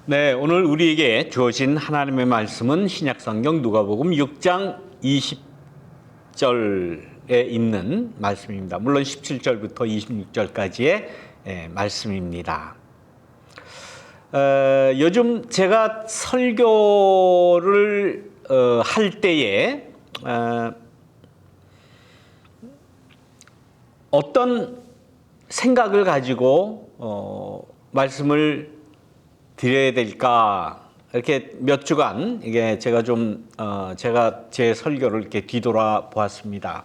네, 오늘 우리에게 주어진 하나님의 말씀은 신약성경 누가복음 6장 20절에 있는 말씀입니다. 물론 17절부터 26절까지의 말씀입니다. 요즘 제가 설교를 할 때에 어떤 생각을 가지고 말씀을 드려야 될까 이렇게 몇 주간 이게 제가 제 설교를 이렇게 뒤돌아 보았습니다.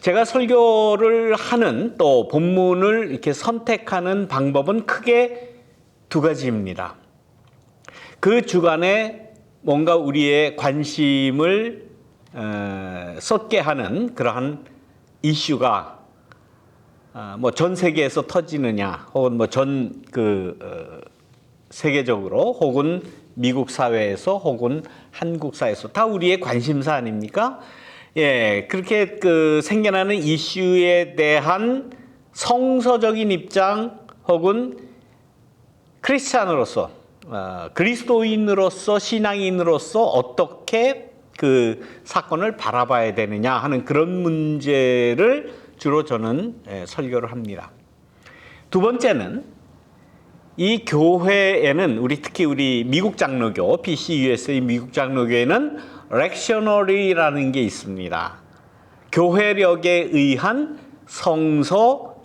제가 설교를 하는 또 본문을 이렇게 선택하는 방법은 크게 두 가지입니다. 그 주간에 뭔가 우리의 관심을 쏟게 하는 그러한 이슈가 뭐 전 세계에서 터지느냐, 혹은 뭐 세계적으로, 혹은 미국 사회에서, 혹은 한국 사회에서 다 우리의 관심사 아닙니까? 예, 그렇게 생겨나는 이슈에 대한 성서적인 입장, 혹은 크리스찬으로서, 그리스도인으로서, 신앙인으로서 어떻게 그 사건을 바라봐야 되느냐 하는 그런 문제를 주로 저는 설교를 합니다. 두 번째는 이 교회에는 특히 우리 미국 장로교, PCUSA 미국 장로교에는 렉셔너리라는 게 있습니다. 교회력에 의한 성서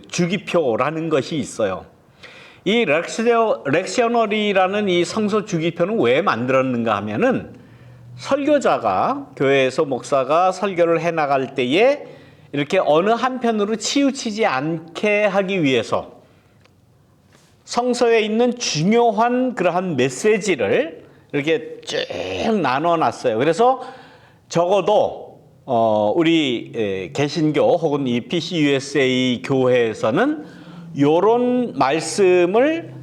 주기표라는 것이 있어요. 이 렉셔너리라는 이 성서 주기표는 왜 만들었는가 하면은 설교자가, 교회에서 목사가 설교를 해 나갈 때에 이렇게 어느 한편으로 치우치지 않게 하기 위해서 성서에 있는 중요한 그러한 메시지를 이렇게 쭉 나눠놨어요. 그래서 적어도 우리 개신교 혹은 이 PCUSA 교회에서는 이런 말씀을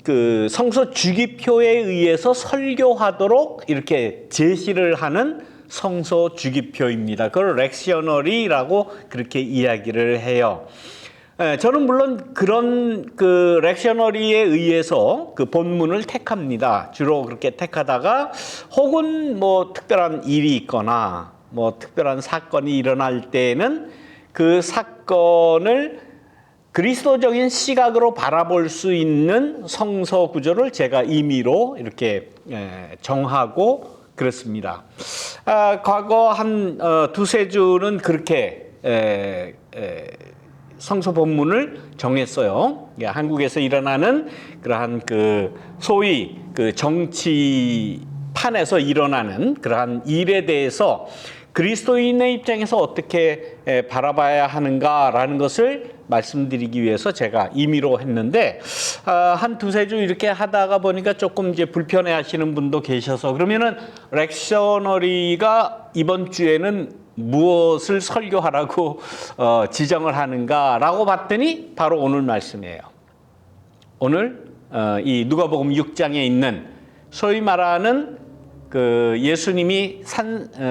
그 성서 주기표에 의해서 설교하도록 이렇게 제시를 하는 성서 주기표입니다. 그걸 렉셔너리라고 그렇게 이야기를 해요. 저는 물론 그런 그 렉셔너리에 의해서 그 본문을 택합니다. 주로 그렇게 택하다가 혹은 뭐 특별한 일이 있거나 뭐 특별한 사건이 일어날 때에는 그 사건을 그리스도적인 시각으로 바라볼 수 있는 성서 구조를 제가 임의로 이렇게 정하고 그렇습니다. 과거 한 두세 주는 그렇게 성서 본문을 정했어요. 한국에서 일어나는 그러한 소위 정치판에서 일어나는 그러한 일에 대해서 그리스도인의 입장에서 어떻게 바라봐야 하는가라는 것을 말씀드리기 위해서 제가 임의로 했는데, 한 두세 주 이렇게 하다가 보니까 조금 이제 불편해 하시는 분도 계셔서, 그러면은 렉셔너리가 이번 주에는 무엇을 설교하라고 지정을 하는가라고 봤더니 바로 오늘 말씀이에요. 오늘 이 누가복음 6장에 있는 소위 말하는 예수님이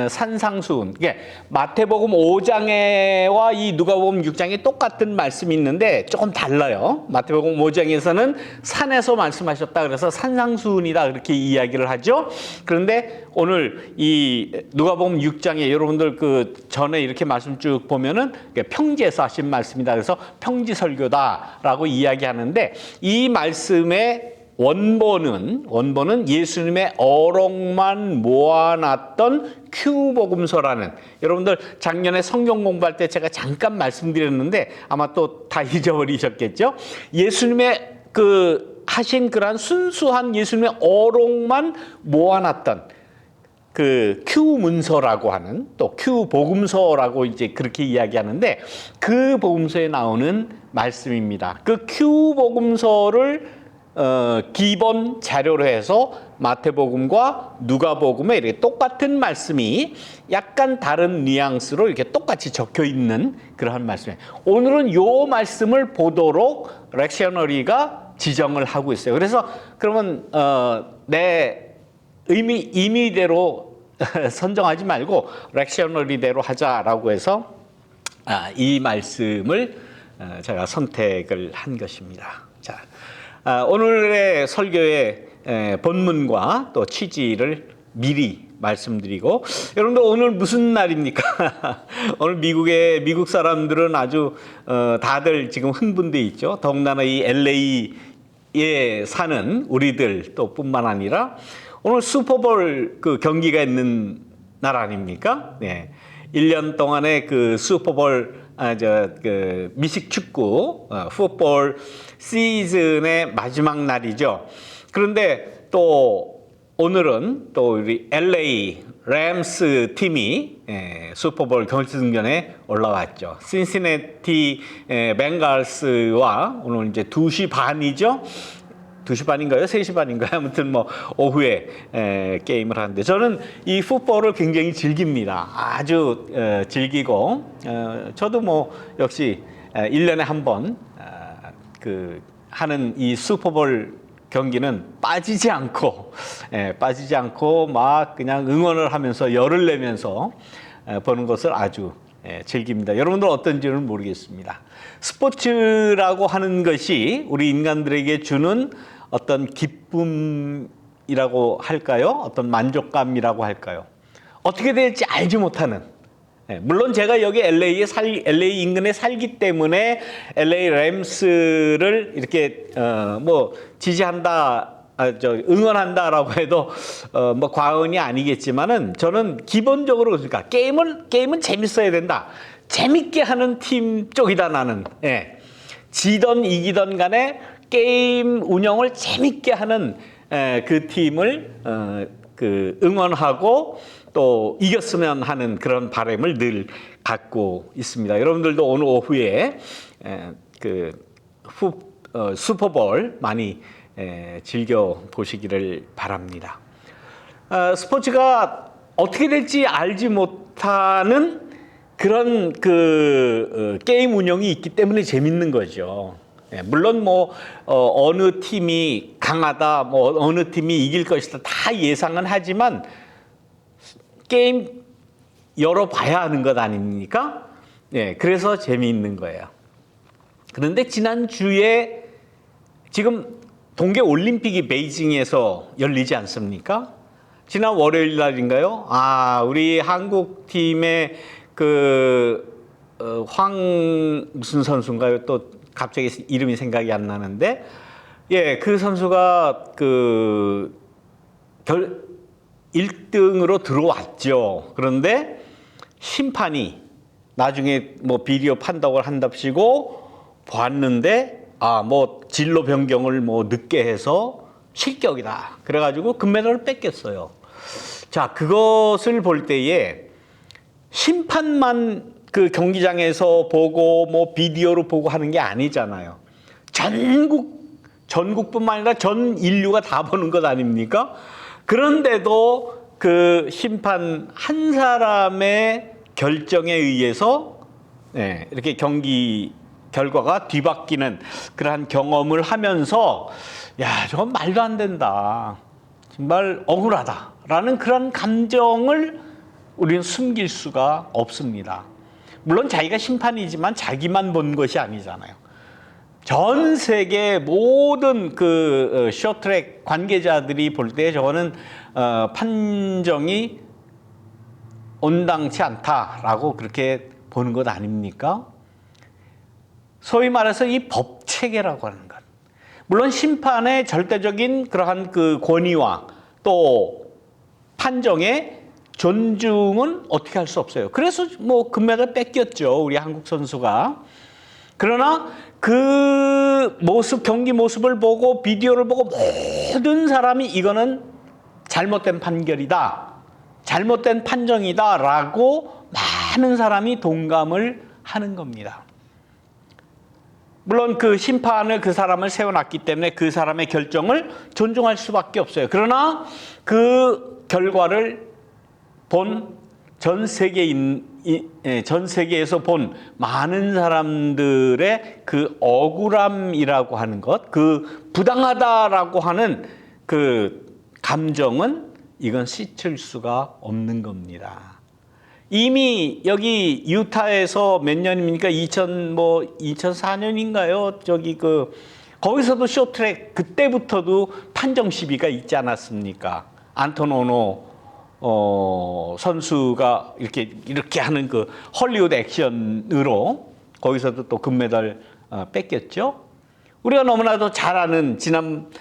산상수훈, 그러니까 마태복음 5장에와 이 누가복음 6장에 똑같은 말씀이 있는데 조금 달라요. 마태복음 5장에서는 산에서 말씀하셨다 그래서 산상수훈이다 그렇게 이야기를 하죠. 그런데 오늘 이 누가복음 6장에 여러분들 전에 이렇게 말씀 쭉 보면은 평지에서 하신 말씀이다 그래서 평지설교다라고 이야기하는데, 이 말씀의 원본은 예수님의 어록만 모아놨던 큐복음서라는, 여러분들 작년에 성경 공부할 때 제가 잠깐 말씀드렸는데 아마 또 다 잊어버리셨겠죠? 예수님의 하신 그러한 순수한 예수님의 어록만 모아놨던 큐 문서라고 하는, 또 큐 복음서라고 이제 그렇게 이야기하는데, 그 복음서에 나오는 말씀입니다. 그 큐 복음서를 기본 자료로 해서 마태복음과 누가복음에 이렇게 똑같은 말씀이 약간 다른 뉘앙스로 이렇게 똑같이 적혀 있는 그러한 말씀이에요. 오늘은 요 말씀을 보도록 렉셔너리가 지정을 하고 있어요. 그래서 그러면 내 임의대로 선정하지 말고 렉셔너리대로 하자라고 해서 이 말씀을 제가 선택을 한 것입니다. 자, 오늘의 설교의 본문과 또 취지를 미리 말씀드리고, 여러분들 오늘 무슨 날입니까? 오늘 미국 사람들은 아주 다들 지금 흥분돼 있죠. 더군다나 이 LA에 사는 우리들 또 뿐만 아니라 오늘 슈퍼볼 그 경기가 있는 날 아닙니까? 네. 1년 동안의 그 슈퍼볼 그 미식 축구 풋볼 시즌의 마지막 날이죠. 그런데 또 오늘은 또 우리 LA 램스 팀이 슈퍼볼 결승전에 올라왔죠. 신시내티 벵갈스와 오늘 이제 2시 반이죠. 2시 반인가요? 3시 반인가요? 아무튼 뭐 오후에 게임을 하는데 저는 이 풋볼을 굉장히 즐깁니다. 아주 즐기고 저도 뭐 역시 1년에 한 번 그 하는 이 슈퍼볼 경기는 빠지지 않고 막 그냥 응원을 하면서 열을 내면서 보는 것을 아주 즐깁니다. 여러분들 어떤지는 모르겠습니다. 스포츠라고 하는 것이 우리 인간들에게 주는 어떤 기쁨이라고 할까요? 어떤 만족감이라고 할까요? 어떻게 될지 알지 못하는. 물론 제가 여기 LA 인근에 살기 때문에 LA 램스를 이렇게 뭐 지지한다, 응원한다라고 해도 뭐 과언이 아니겠지만은 저는 기본적으로 그러니까 게임은 재밌어야 된다. 재밌게 하는 팀 쪽이다 나는. 지던 이기던 간에 게임 운영을 재밌게 하는 그 팀을 그 응원하고 또 이겼으면 하는 그런 바람을 늘 갖고 있습니다. 여러분들도 오늘 오후에 그 슈퍼볼 많이 즐겨 보시기를 바랍니다. 스포츠가 어떻게 될지 알지 못하는 그런 그 게임 운영이 있기 때문에 재밌는 거죠. 물론 뭐 어느 팀이 강하다, 뭐 어느 팀이 이길 것이다 다 예상은 하지만 게임 열어봐야 하는 것 아닙니까? 그래서 재미있는 거예요. 그런데 지난주에 지금 동계올림픽이 베이징에서 열리지 않습니까? 지난 월요일 날인가요? 우리 한국 팀의 무슨 선수인가요? 또 갑자기 이름이 생각이 안 나는데, 그 선수가 1등으로 들어왔죠. 그런데 심판이 나중에 뭐 비디오 판독을 한답시고 봤는데 뭐 진로 변경을 뭐 늦게 해서 실격이다. 그래가지고 금메달을 뺏겼어요. 자, 그것을 볼 때에 심판만 그 경기장에서 보고 뭐 비디오로 보고 하는 게 아니잖아요. 전국뿐만 아니라 전 인류가 다 보는 것 아닙니까? 그런데도 그 심판 한 사람의 결정에 의해서 이렇게 경기 결과가 뒤바뀌는 그러한 경험을 하면서 저건 말도 안 된다. 정말 억울하다라는 그런 감정을 우리는 숨길 수가 없습니다. 물론 자기가 심판이지만 자기만 본 것이 아니잖아요. 전 세계 모든 그 쇼트트랙 관계자들이 볼 때 저거는 판정이 온당치 않다라고 그렇게 보는 것 아닙니까? 소위 말해서 이 법체계라고 하는 것. 물론 심판의 절대적인 그러한 그 권위와 또 판정의 존중은 어떻게 할 수 없어요. 그래서 뭐 금메달 뺏겼죠, 우리 한국 선수가. 그러나 그 경기 모습을 보고 비디오를 보고 모든 사람이 이거는 잘못된 판결이다, 잘못된 판정이다라고 많은 사람이 동감을 하는 겁니다. 물론 그 심판을 그 사람을 세워놨기 때문에 그 사람의 결정을 존중할 수밖에 없어요. 그러나 그 결과를 본 전 세계에서 본 많은 사람들의 그 억울함이라고 하는 것, 그 부당하다라고 하는 그 감정은 이건 씻을 수가 없는 겁니다. 이미 여기 유타에서 몇 년입니까? 2004년인가요? 저기 그 거기서도 쇼트트랙 그때부터도 판정 시비가 있지 않았습니까? 안토노노 선수가 이렇게 하는 그 헐리우드 액션으로 거기서도 또 금메달 뺏겼죠. 우리가 너무나도 잘 아는 지난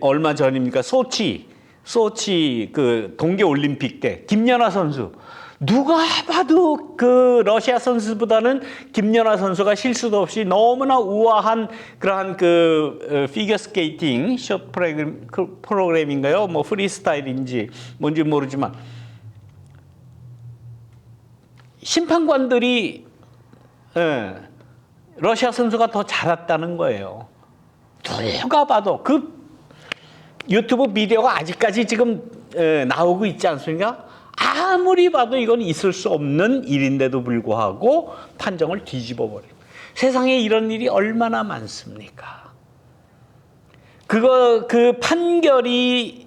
얼마 전입니까? 소치 그 동계 올림픽 때 김연아 선수, 누가 봐도 그 러시아 선수보다는 김연아 선수가 실수도 없이 너무나 우아한 그러한 그 피겨 스케이팅 숏 프로그램인가요? 뭐 프리스타일인지 뭔지 모르지만 심판관들이 러시아 선수가 더 잘했다는 거예요. 누가 봐도 그 유튜브 비디오가 아직까지 지금 나오고 있지 않습니까? 아무리 봐도 이건 있을 수 없는 일인데도 불구하고 판정을 뒤집어 버려요. 세상에 이런 일이 얼마나 많습니까? 그 판결이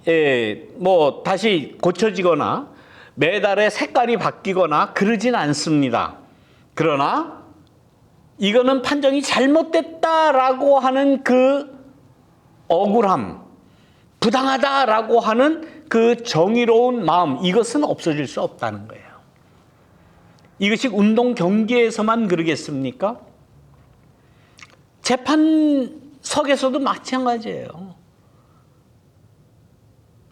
뭐 다시 고쳐지거나 메달의 색깔이 바뀌거나 그러진 않습니다. 그러나 이거는 판정이 잘못됐다라고 하는 그 억울함, 부당하다라고 하는 그 정의로운 마음, 이것은 없어질 수 없다는 거예요. 이것이 운동 경기에서만 그러겠습니까? 재판석에서도 마찬가지예요.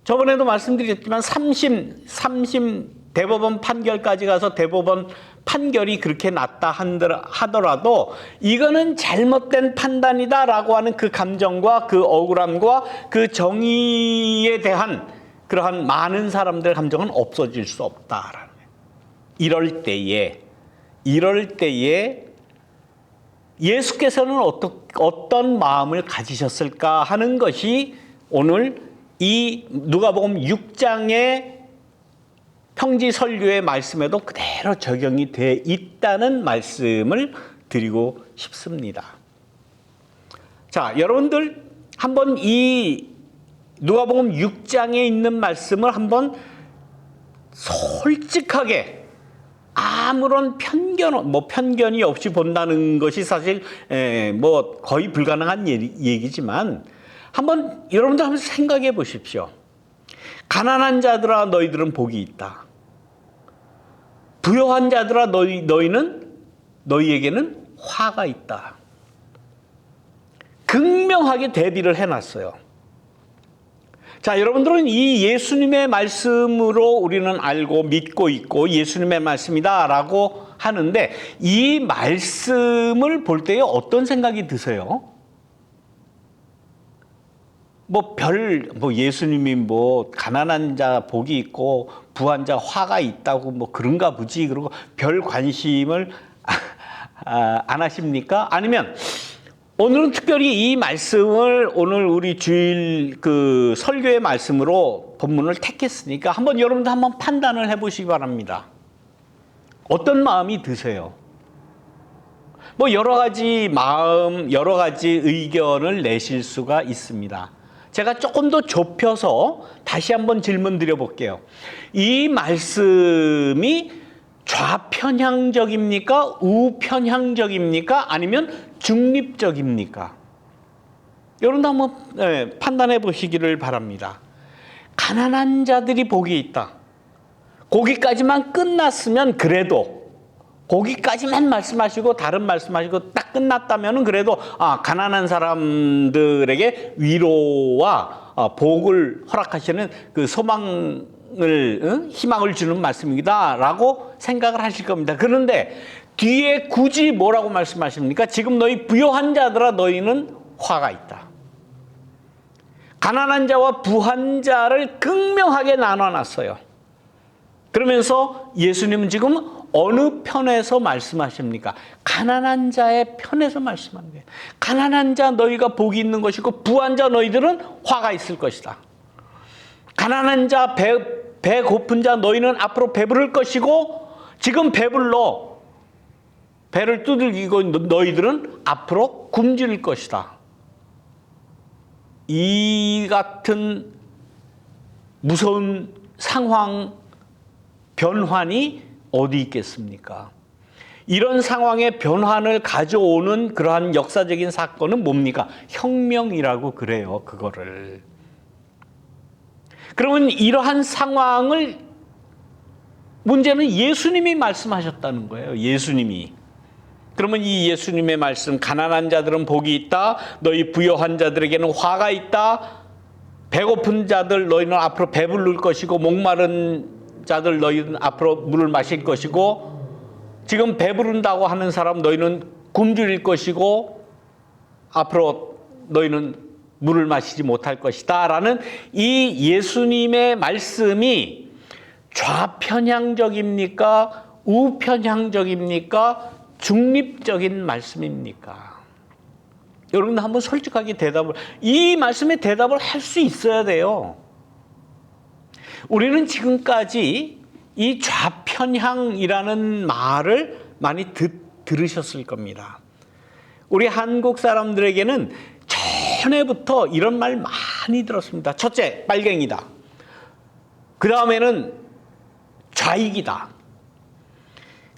저번에도 말씀드렸지만 3심 대법원 판결까지 가서 대법원 판결이 그렇게 났다 하더라도 이거는 잘못된 판단이다라고 하는 그 감정과 그 억울함과 그 정의에 대한 그러한 많은 사람들의 감정은 없어질 수 없다라는 거예요. 이럴 때에 예수께서는 어떤 마음을 가지셨을까 하는 것이 오늘 이 누가복음 6장의 평지 설교의 말씀에도 그대로 적용이 돼 있다는 말씀을 드리고 싶습니다. 자, 여러분들 한번 이 누가복음 6장에 있는 말씀을 한번 솔직하게 아무런 편견이 없이 본다는 것이 사실 뭐 거의 불가능한 얘기지만 한번 여러분들 한번 생각해 보십시오. 가난한 자들아 너희들은 복이 있다. 부요한 자들아 너희에게는 화가 있다. 극명하게 대비를 해놨어요. 자, 여러분들은 이 예수님의 말씀으로 우리는 알고 믿고 있고 예수님의 말씀이다라고 하는데 이 말씀을 볼 때에 어떤 생각이 드세요? 예수님이 가난한 자 복이 있고 부한 자 화가 있다고 그런가 보지 그러고 별 관심을 안 하십니까? 아니면 오늘은 특별히 이 말씀을 오늘 우리 주일 그 설교의 말씀으로 본문을 택했으니까 여러분들 한번 판단을 해보시기 바랍니다. 어떤 마음이 드세요? 여러 가지 마음, 여러 가지 의견을 내실 수가 있습니다. 제가 조금 더 좁혀서 다시 한번 질문 드려볼게요. 이 말씀이 좌편향적입니까? 우편향적입니까? 아니면 중립적입니까? 여러분도 한번 판단해 보시기를 바랍니다. 가난한 자들이 복이 있다. 거기까지만 끝났으면 그래도 거기까지만 말씀하시고 다른 말씀하시고 딱 끝났다면 그래도 가난한 사람들에게 위로와 복을 허락하시는 그 희망을 주는 말씀이다라고 생각을 하실 겁니다. 그런데 뒤에 굳이 뭐라고 말씀하십니까? 지금 너희 부요한 자들아 너희는 화가 있다. 가난한 자와 부한 자를 극명하게 나눠놨어요. 그러면서 예수님은 지금 어느 편에서 말씀하십니까? 가난한 자의 편에서 말씀하는 거예요. 가난한 자 너희가 복이 있는 것이고 부한 자 너희들은 화가 있을 것이다. 가난한 자 배 고픈 자 너희는 앞으로 배부를 것이고 지금 배불러 배를 두들기고 너희들은 앞으로 굶주릴 것이다. 이 같은 무서운 상황 변환이 어디 있겠습니까? 이런 상황의 변환을 가져오는 그러한 역사적인 사건은 뭡니까? 혁명이라고 그래요, 그거를. 그러면 이러한 상황을, 문제는 예수님이 말씀하셨다는 거예요, 예수님이. 그러면 이 예수님의 말씀, 가난한 자들은 복이 있다, 너희 부요한 자들에게는 화가 있다, 배고픈 자들 너희는 앞으로 배부를 것이고, 목마른 자들 너희는 앞으로 물을 마실 것이고, 지금 배부른다고 하는 사람 너희는 굶주릴 것이고, 앞으로 너희는 물을 마시지 못할 것이다 라는 이 예수님의 말씀이 좌편향적입니까? 우편향적입니까? 중립적인 말씀입니까? 여러분 한번 솔직하게 이 말씀에 대답을 할 수 있어야 돼요. 우리는 지금까지 이 좌편향이라는 말을 많이 들으셨을 겁니다. 우리 한국 사람들에게는 전에부터 이런 말 많이 들었습니다. 첫째, 빨갱이다. 그 다음에는 좌익이다.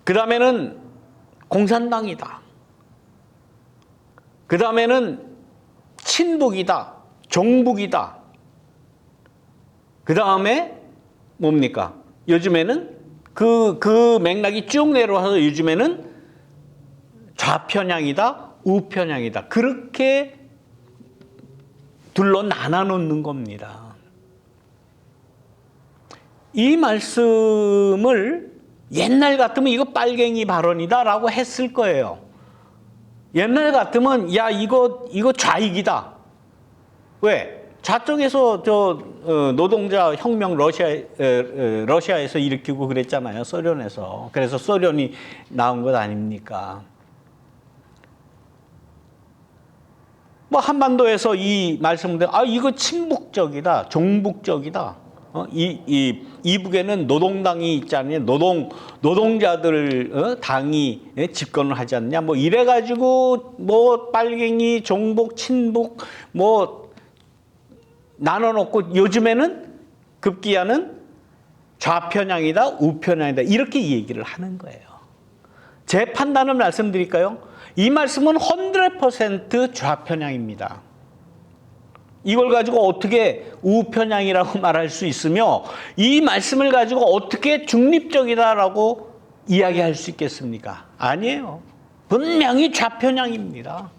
그 다음에는 공산당이다. 그 다음에는 친북이다. 종북이다. 그 다음에 뭡니까? 요즘에는 그 맥락이 쭉 내려와서 요즘에는 좌편향이다, 우편향이다. 그렇게 둘러 나눠 놓는 겁니다. 이 말씀을 옛날 같으면 이거 빨갱이 발언이다라고 했을 거예요. 옛날 같으면 야 이거 좌익이다. 왜? 좌쪽에서 노동자 혁명 러시아에서 일으키고 그랬잖아요. 소련에서. 그래서 소련이 나온 것 아닙니까? 뭐 한반도에서 이 말씀들, 이거 친북적이다, 종북적이다. 이북에는 노동당이 있잖아요. 노동자들 당이 집권을 하지 않냐. 뭐 이래가지고 뭐 빨갱이, 종북, 친북 뭐 나눠놓고 요즘에는 급기야는 좌편향이다, 우편향이다 이렇게 얘기를 하는 거예요. 제 판단을 말씀드릴까요? 이 말씀은 100% 좌편향입니다. 이걸 가지고 어떻게 우편향이라고 말할 수 있으며 이 말씀을 가지고 어떻게 중립적이다라고 이야기할 수 있겠습니까? 아니에요. 분명히 좌편향입니다.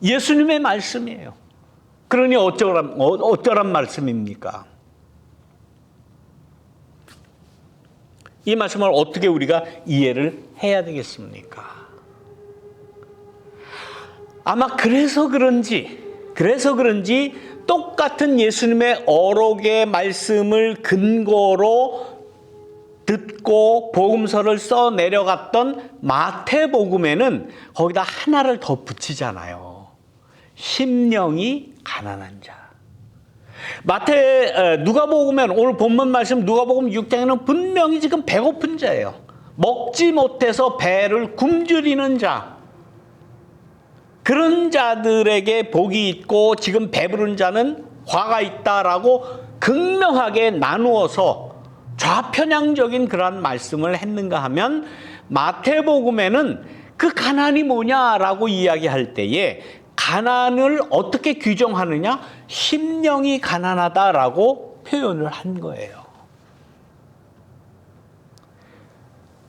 예수님의 말씀이에요. 그러니 어쩌란 말씀입니까? 이 말씀을 어떻게 우리가 이해를 해야 되겠습니까? 아마 그래서 그런지 똑같은 예수님의 어록의 말씀을 근거로 듣고 복음서를 써 내려갔던 마태복음에는 거기다 하나를 더 붙이잖아요. 심령이 가난한 자. 누가복음에는 오늘 본문 말씀 누가복음 6장에는 분명히 지금 배고픈 자예요. 먹지 못해서 배를 굶주리는 자. 그런 자들에게 복이 있고 지금 배부른 자는 화가 있다라고 극명하게 나누어서 좌편향적인 그런 말씀을 했는가 하면 마태복음에는 그 가난이 뭐냐라고 이야기할 때에 가난을 어떻게 규정하느냐? 심령이 가난하다라고 표현을 한 거예요.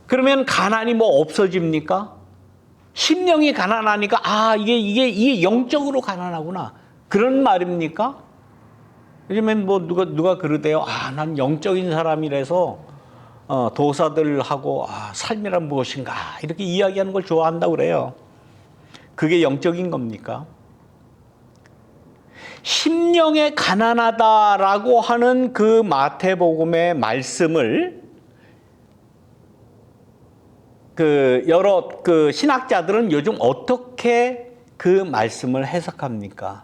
그러면 가난이 뭐 없어집니까? 심령이 가난하니까 이게 영적으로 가난하구나 그런 말입니까? 요즘엔 뭐 누가 그러대요. 난 영적인 사람이라서 도사들하고 삶이란 무엇인가 이렇게 이야기하는 걸 좋아한다고 그래요. 그게 영적인 겁니까? 심령에 가난하다라고 하는 그 마태복음의 말씀을 여러 신학자들은 요즘 어떻게 그 말씀을 해석합니까?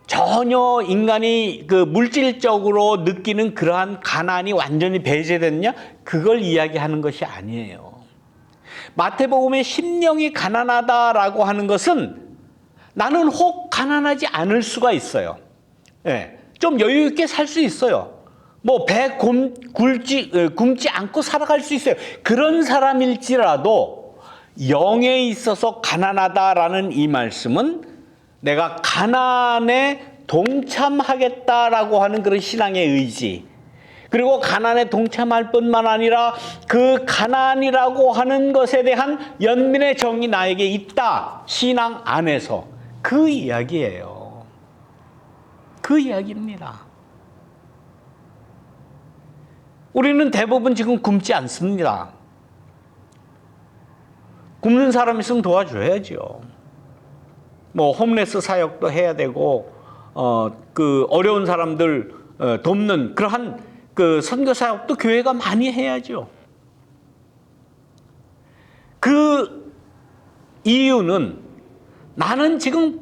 전혀 인간이 물질적으로 느끼는 그러한 가난이 완전히 배제됐냐? 그걸 이야기하는 것이 아니에요. 마태복음의 심령이 가난하다라고 하는 것은 나는 혹 가난하지 않을 수가 있어요. 좀 여유 있게 살 수 있어요. 뭐 굶지 않고 살아갈 수 있어요. 그런 사람일지라도 영에 있어서 가난하다라는 이 말씀은 내가 가난에 동참하겠다라고 하는 그런 신앙의 의지, 그리고 가난에 동참할 뿐만 아니라 그 가난이라고 하는 것에 대한 연민의 정이 나에게 있다. 신앙 안에서. 그 이야기예요. 그 이야기입니다. 우리는 대부분 지금 굶지 않습니다. 굶는 사람 있으면 도와줘야죠. 뭐 홈레스 사역도 해야 되고 그 어려운 사람들 돕는 그러한 그 선교 사역도 교회가 많이 해야죠. 그 이유는 나는 지금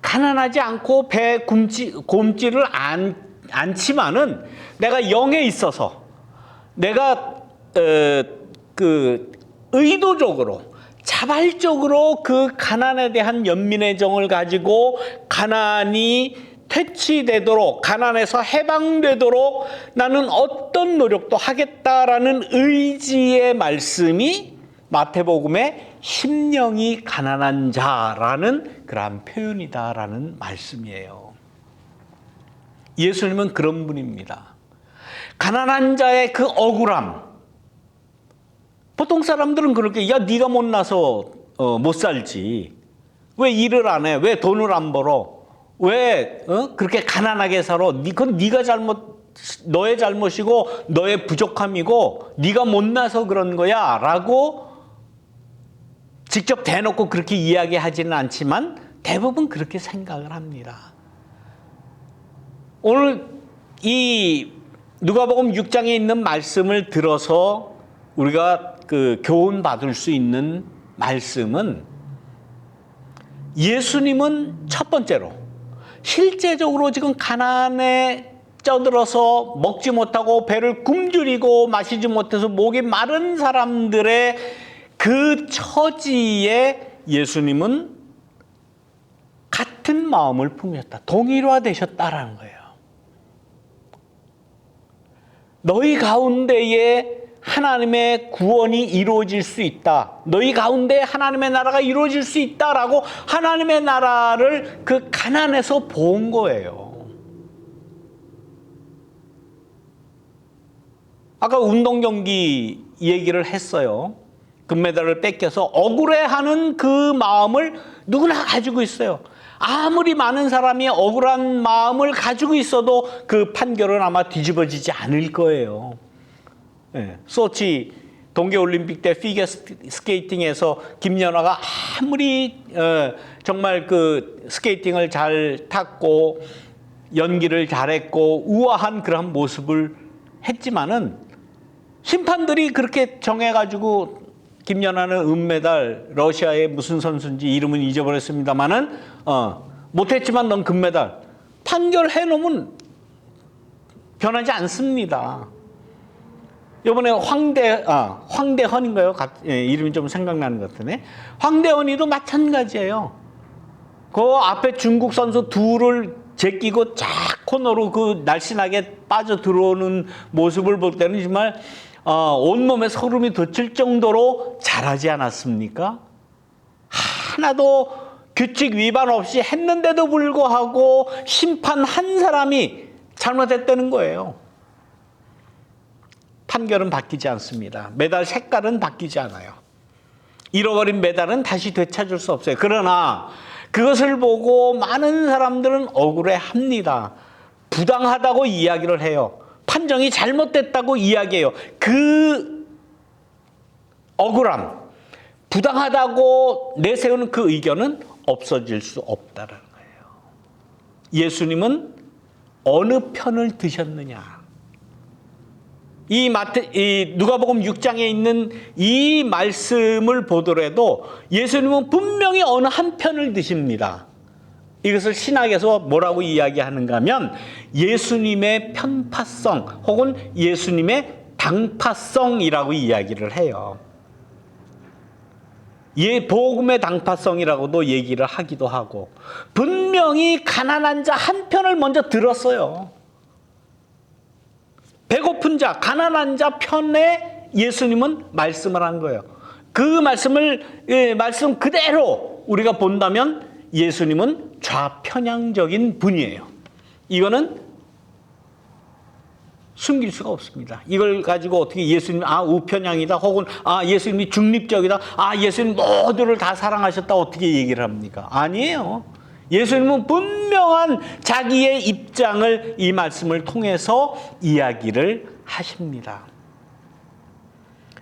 가난하지 않고 배 굶지를 않지만은 내가 영에 있어서 내가 그 의도적으로 자발적으로 그 가난에 대한 연민의 정을 가지고 가난이 퇴치되도록, 가난에서 해방되도록 나는 어떤 노력도 하겠다라는 의지의 말씀이 마태복음의 심령이 가난한 자라는 그러한 표현이다라는 말씀이에요. 예수님은 그런 분입니다. 가난한 자의 그 억울함. 보통 사람들은 그렇게, 야, 네가 못나서 못 살지. 왜 일을 안 해? 왜 돈을 안 벌어? 왜 그렇게 가난하게 살아? 그건 네가 너의 잘못이고 너의 부족함이고 네가 못나서 그런 거야 라고 직접 대놓고 그렇게 이야기하지는 않지만 대부분 그렇게 생각을 합니다. 오늘 이 누가복음 6장에 있는 말씀을 들어서 우리가 그 교훈 받을 수 있는 말씀은, 예수님은 첫 번째로 실제적으로 지금 가난에 쪄들어서 먹지 못하고 배를 굶주리고 마시지 못해서 목이 마른 사람들의 그 처지에 예수님은 같은 마음을 품으셨다. 동일화되셨다라는 거예요. 너희 가운데에 하나님의 구원이 이루어질 수 있다. 너희 가운데 하나님의 나라가 이루어질 수 있다라고 하나님의 나라를 그 가난에서 본 거예요. 아까 운동 경기 얘기를 했어요. 금메달을 뺏겨서 억울해하는 그 마음을 누구나 가지고 있어요. 아무리 많은 사람이 억울한 마음을 가지고 있어도 그 판결은 아마 뒤집어지지 않을 거예요. 네. 소치 동계올림픽 때 피겨 스케이팅에서 김연아가 아무리 정말 그 스케이팅을 잘 탔고 연기를 잘했고 우아한 그런 모습을 했지만은 심판들이 그렇게 정해가지고 김연아는 은메달, 러시아의 무슨 선수인지 이름은 잊어버렸습니다만은 못했지만 넌 금메달, 판결해 놓으면 변하지 않습니다. 이번에 황대헌인가요? 이름이 좀 생각나는 것 같으네. 황대헌이도 마찬가지예요. 그 앞에 중국 선수 둘을 제끼고 쫙 코너로 그 날씬하게 빠져 들어오는 모습을 볼 때는 정말 온몸에 소름이 돋칠 정도로 잘하지 않았습니까? 하나도 규칙 위반 없이 했는데도 불구하고 심판 한 사람이 잘못했다는 거예요. 판결은 바뀌지 않습니다. 메달 색깔은 바뀌지 않아요. 잃어버린 메달은 다시 되찾을 수 없어요. 그러나 그것을 보고 많은 사람들은 억울해합니다. 부당하다고 이야기를 해요. 판정이 잘못됐다고 이야기해요. 그 억울함, 부당하다고 내세우는 그 의견은 없어질 수 없다는 거예요. 예수님은 어느 편을 드셨느냐? 이 누가복음 6장에 있는 이 말씀을 보더라도 예수님은 분명히 어느 한 편을 드십니다. 이것을 신학에서 뭐라고 이야기하는가 하면 예수님의 편파성 혹은 예수님의 당파성이라고 이야기를 해요. 복음의 당파성이라고도 얘기를 하기도 하고, 분명히 가난한 자 한 편을 먼저 들었어요. 배고픈 자, 가난한 자 편에 예수님은 말씀을 한 거예요. 그 말씀 그대로 우리가 본다면 예수님은 좌편향적인 분이에요. 이거는 숨길 수가 없습니다. 이걸 가지고 어떻게 예수님 우편향이다 혹은 예수님이 중립적이다, 예수님 모두를 다 사랑하셨다 어떻게 얘기를 합니까? 아니에요. 예수님은 분명한 자기의 입장을 이 말씀을 통해서 이야기를 하십니다.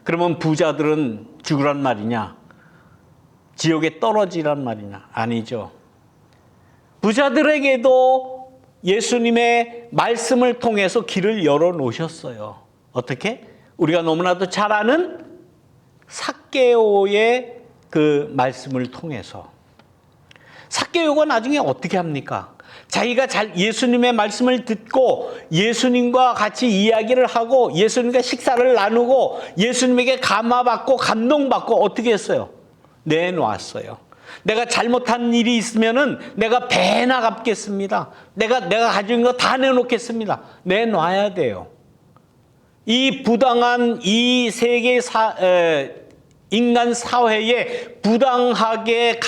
그러면 부자들은 죽으란 말이냐? 지옥에 떨어지란 말이냐? 아니죠. 부자들에게도 예수님의 말씀을 통해서 길을 열어놓으셨어요. 어떻게? 우리가 너무나도 잘 아는 삭개오의 그 말씀을 통해서. 삭개오가 나중에 어떻게 합니까? 자기가 예수님의 말씀을 듣고 예수님과 같이 이야기를 하고 예수님과 식사를 나누고 예수님에게 감화받고 감동받고 어떻게 했어요? 내놓았어요. 내가 잘못한 일이 있으면은 내가 배나 갚겠습니다. 내가 가진 거 다 내놓겠습니다. 내놔야 돼요. 이 부당한 이 세계 인간 사회에 부당하게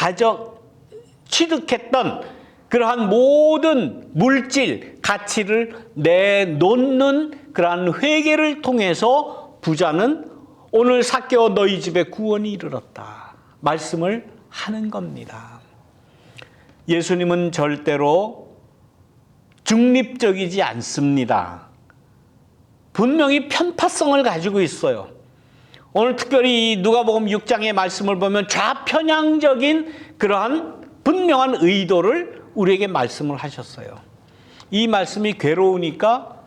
취득했던 그러한 모든 물질 가치를 내놓는 그러한 회개를 통해서 부자는 오늘 삭개오 너희 집에 구원이 이르렀다 말씀을 하는 겁니다. 예수님은 절대로 중립적이지 않습니다. 분명히 편파성을 가지고 있어요. 오늘 특별히 누가복음 6장의 말씀을 보면 좌편향적인 그러한 분명한 의도를 우리에게 말씀을 하셨어요. 이 말씀이 괴로우니까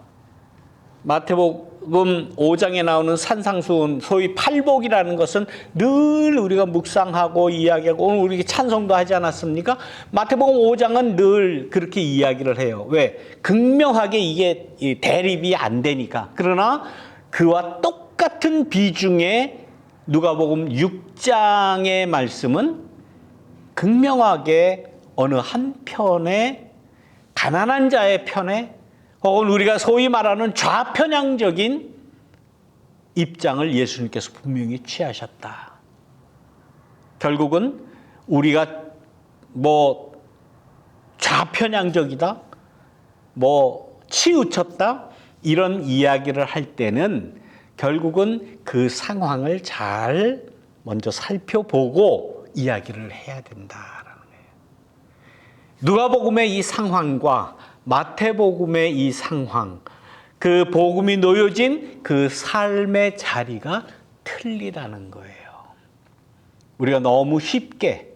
마태복음 5장에 나오는 산상수훈, 소위 팔복이라는 것은 늘 우리가 묵상하고 이야기하고 오늘 우리 찬송도 하지 않았습니까? 마태복음 5장은 늘 그렇게 이야기를 해요. 왜? 극명하게 이게 대립이 안 되니까. 그러나 그와 똑같은 비중의 누가복음 6장의 말씀은 극명하게 어느 한 편의 가난한 자의 편에 혹은 우리가 소위 말하는 좌편향적인 입장을 예수님께서 분명히 취하셨다. 결국은 우리가 좌편향적이다, 치우쳤다 이런 이야기를 할 때는 결국은 그 상황을 잘 먼저 살펴보고 이야기를 해야 된다라는 거예요. 누가복음의 이 상황과 마태복음의 이 상황, 그 복음이 놓여진 그 삶의 자리가 틀리다는 거예요. 우리가 너무 쉽게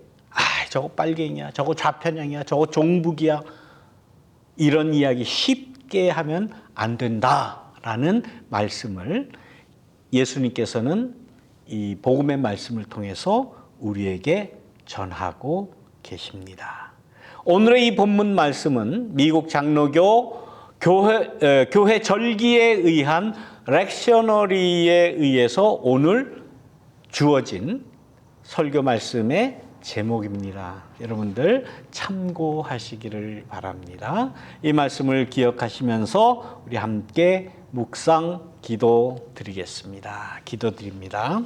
저거 빨갱이야, 저거 좌편향이야, 저거 종북이야 이런 이야기 쉽게 하면 안 된다라는 말씀을 예수님께서는 이 복음의 말씀을 통해서 우리에게 전하고 계십니다. 오늘의 이 본문 말씀은 미국 장로교 교회 절기에 의한 렉셔너리에 의해서 오늘 주어진 설교 말씀의 제목입니다. 여러분들 참고하시기를 바랍니다. 이 말씀을 기억하시면서 우리 함께 묵상 기도 드리겠습니다. 기도드립니다.